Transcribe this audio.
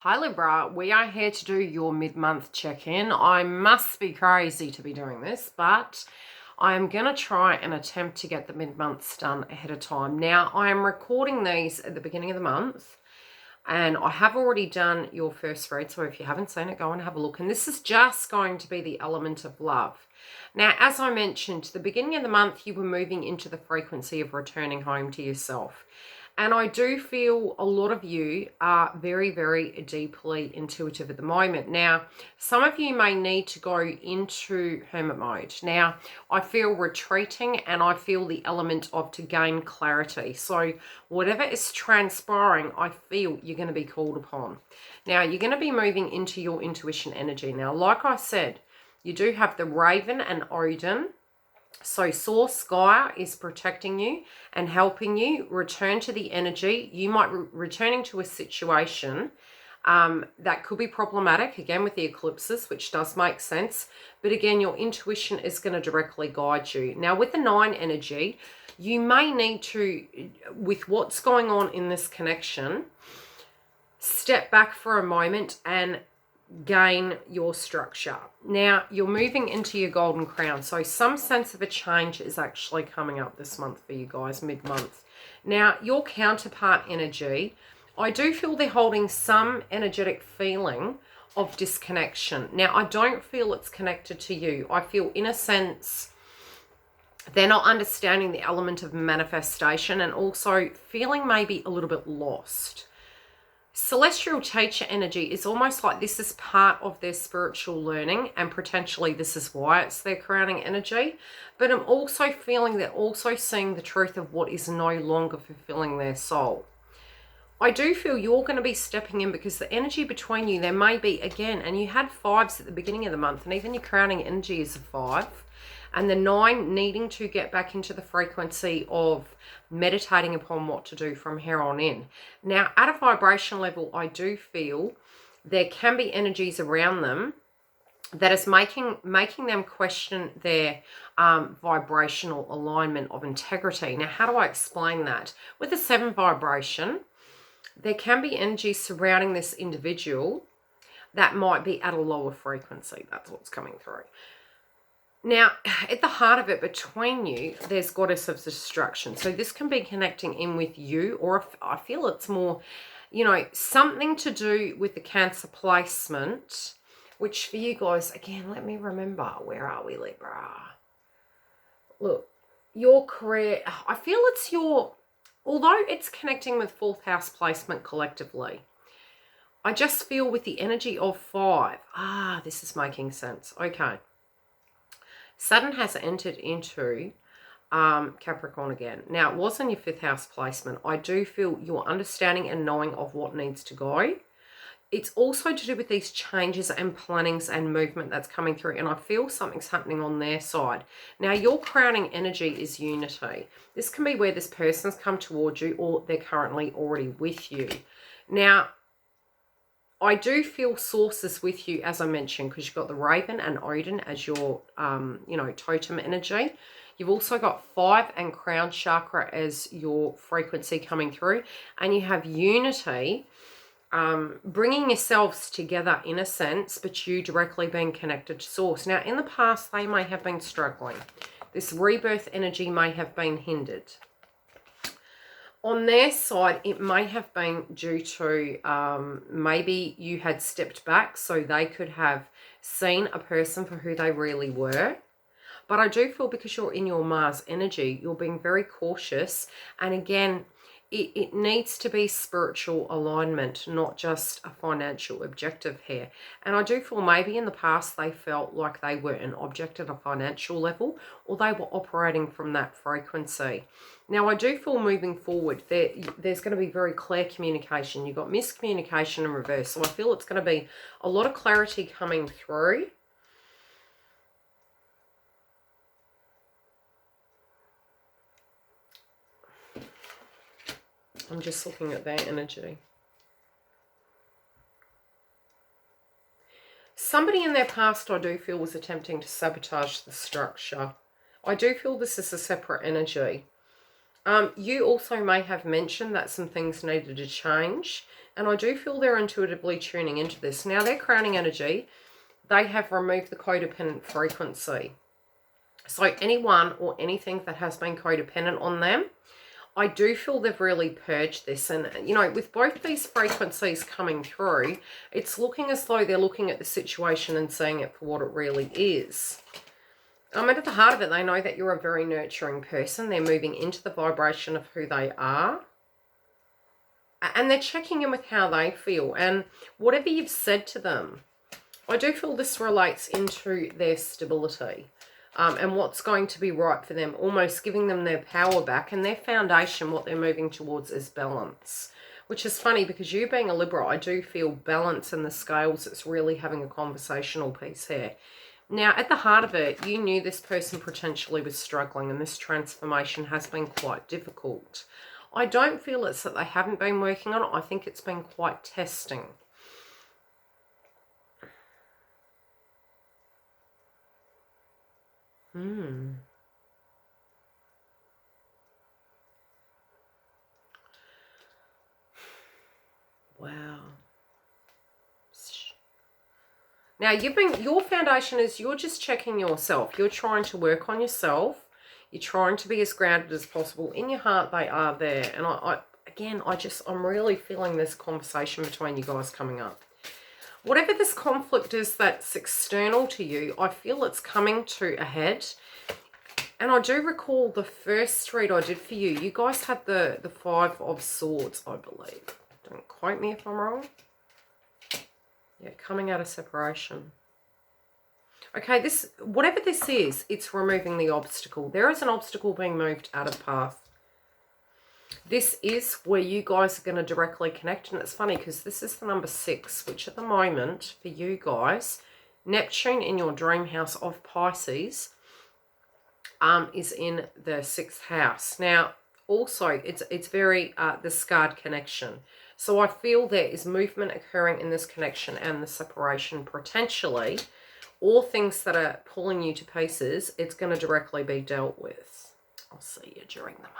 Hi Libra, we are here to do your mid-month check-in. I must be crazy to be doing this, but I'm going to try and attempt to get the mid-months done ahead of time. Now, I am recording these at the beginning of the month, and I have already done your first read, so if you haven't seen it, go and have a look. And this is just going to be the element of love. Now, as I mentioned, the beginning of the month, you were moving into the frequency of returning home to yourself. And I do feel a lot of you are very, very deeply intuitive at the moment. Now, some of you may need to go into hermit mode. Now, I feel retreating and I feel the element of to gain clarity. So whatever is transpiring, I feel you're going to be called upon. Now, you're going to be moving into your intuition energy. Now, like I said, you do have the Raven and Odin. So Source Gaia is protecting you and helping you return to the energy. You might be returning to a situation that could be problematic, again, with the eclipses, which does make sense. But again, your intuition is going to directly guide you. Now, with the 9 energy, you may need to, with what's going on in this connection, step back for a moment and gain your structure. Now, you're moving into your golden crown. So some sense of a change is actually coming up this month for you guys, mid-month. Now, your counterpart energy, I do feel they're holding some energetic feeling of disconnection. Now, I don't feel it's connected to you. I feel, in a sense, they're not understanding the element of manifestation and also feeling maybe a little bit lost. Celestial teacher energy is almost like this is part of their spiritual learning, and potentially this is why it's their crowning energy. But I'm also feeling they're also seeing the truth of what is no longer fulfilling their soul. I do feel you're going to be stepping in because the energy between you, there may be, again, and you had 5s at the beginning of the month, and even your crowning energy is a 5. And the 9 needing to get back into the frequency of meditating upon what to do from here on in. Now, at a vibration level, I do feel there can be energies around them that is making them question their vibrational alignment of integrity. Now, how do I explain that? With the 7 vibration, there can be energy surrounding this individual that might be at a lower frequency. That's what's coming through. Now, at the heart of it, between you, there's goddess of destruction. So this can be connecting in with you, or I feel it's more, something to do with the Cancer placement, which for you guys, again, let me remember, where are we, Libra? Look, your career, I feel it's although it's connecting with 4th house placement collectively, I just feel with the energy of 5. This is making sense. Okay. Saturn has entered into Capricorn again. Now, it was in your 5th house placement. I do feel your understanding and knowing of what needs to go. It's also to do with these changes and plannings and movement that's coming through. And I feel something's happening on their side. Now, your crowning energy is unity. This can be where this person's come towards you or they're currently already with you. Now, I do feel sources with you, as I mentioned, because you've got the Raven and Odin as your, totem energy. You've also got 5 and Crown Chakra as your frequency coming through. And you have unity, bringing yourselves together in a sense, but you directly being connected to source. Now, in the past, they may have been struggling. This rebirth energy may have been hindered. On their side, it may have been due to maybe you had stepped back so they could have seen a person for who they really were. But I do feel because you're in your Mars energy, you're being very cautious. And again, it needs to be spiritual alignment, not just a financial objective here. And I do feel maybe in the past they felt like they were an object at a financial level, or they were operating from that frequency. Now, I do feel moving forward, there's going to be very clear communication. You've got miscommunication in reverse. So I feel it's going to be a lot of clarity coming through. I'm just looking at their energy. Somebody in their past, I do feel, was attempting to sabotage the structure. I do feel this is a separate energy. You also may have mentioned that some things needed to change, and I do feel they're intuitively tuning into this. Now, their crowning energy, they have removed the codependent frequency. So anyone or anything that has been codependent on them, I do feel they've really purged this. And, you know, with both these frequencies coming through, it's looking as though they're looking at the situation and seeing it for what it really is. And at the heart of it, they know that you're a very nurturing person. They're moving into the vibration of who they are. And they're checking in with how they feel. And whatever you've said to them, I do feel this relates into their stability. And what's going to be right for them, almost giving them their power back, and their foundation, what they're moving towards is balance. Which is funny because you being a Libra, I do feel balance in the scales. It's really having a conversational piece here. Now, at the heart of it, you knew this person potentially was struggling, and this transformation has been quite difficult. I don't feel it's that they haven't been working on it. I think it's been quite testing. Wow. Now, your foundation is you're just checking yourself. You're trying to work on yourself. You're trying to be as grounded as possible. In your heart, they are there. And I'm really feeling this conversation between you guys coming up. Whatever this conflict is that's external to you, I feel it's coming to a head. And I do recall the first read I did for you. You guys had the Five of Swords, I believe. Don't quote me if I'm wrong. Yeah, coming out of separation. Okay, whatever this is, it's removing the obstacle. There is an obstacle being moved out of path. This is where you guys are going to directly connect. And it's funny because this is the number 6, which at the moment for you guys, Neptune in your dream house of Pisces is in the 6th house. Now, also, it's very the scarred connection. So I feel there is movement occurring in this connection and the separation potentially. All things that are pulling you to pieces, it's going to directly be dealt with. I'll see you during the month.